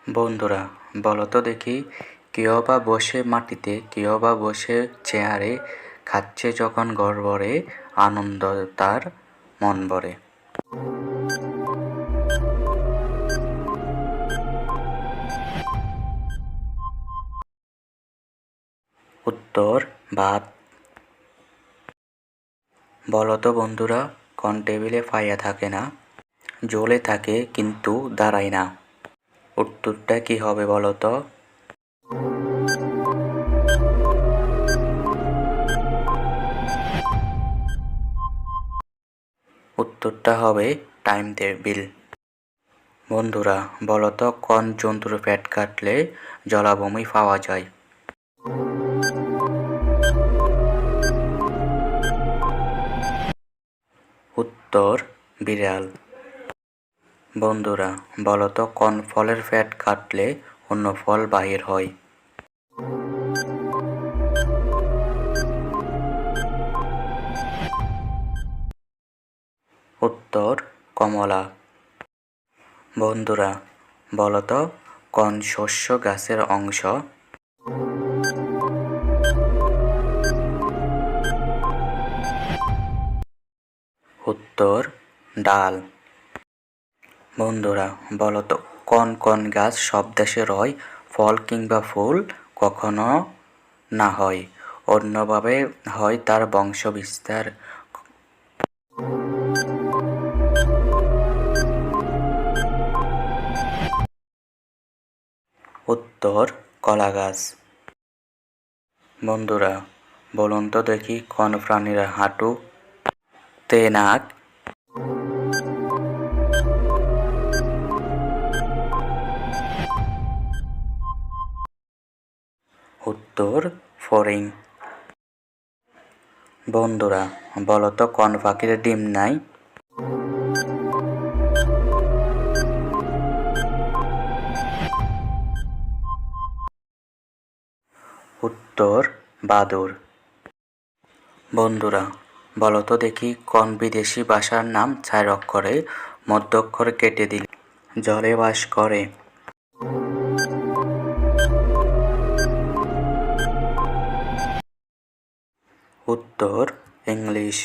বন্ধুরা, বলো তো দেখি, কেউ বা বসে মাটিতে, কেউ বা বসে চেয়ারে, খাচ্ছে যখন গড়বড়ে, আনন্দ তার মন ভরে। উত্তর ভাত। বলো তো বন্ধুরা, কোন টেবিলে ফাইয়া থাকে না, জ্বলে থাকে কিন্তু দাঁড়ায় না? উত্তরটা কি হবে বলো তো? উত্তরটা হবে টাইম টেবিল। বন্ধুরা, বলো তো কোন জন্তুর পেট কাটলে জলাভূমি পাওয়া যায়? উত্তর বিড়াল। বন্ধুরা, বলো তো কোন ফলের পেট কাটলে অন্য ফল বাহির হয়? উত্তর কমলা। বন্ধুরা, বলো তো কোন শস্য গাছের অংশ? উত্তর ডাল। বন্ধুরা, বলো তো কোন কোন গাছ সব দেশে রয়, ফল কিংবা ফুল কখনো না হয়, অন্যভাবে হয় তার বংশ বিস্তার? উত্তর কলা গাছ। বন্ধুরা, বলুন তো দেখি কোন প্রাণীর হাঁটু তে নাক? উত্তর ফড়িং। বন্ধুরা, বলো তো কোন পাখির ডিম নাই? উত্তর বাদুড়। বন্ধুরা, বলো তো দেখি কোন বিদেশি ভাষার নাম 4 অক্ষরে, মধ্যাক্ষর কেটে দিলে জলে বাস করে? উত্তর ইংলিশ।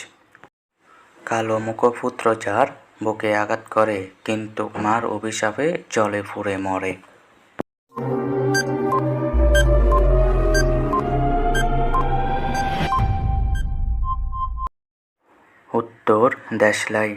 কালো মুখপুত্র যার, বুকে আঘাত করে কিন্তু মার অভিশাপে জলে পুড়ে মরে? উত্তর দেশলাই।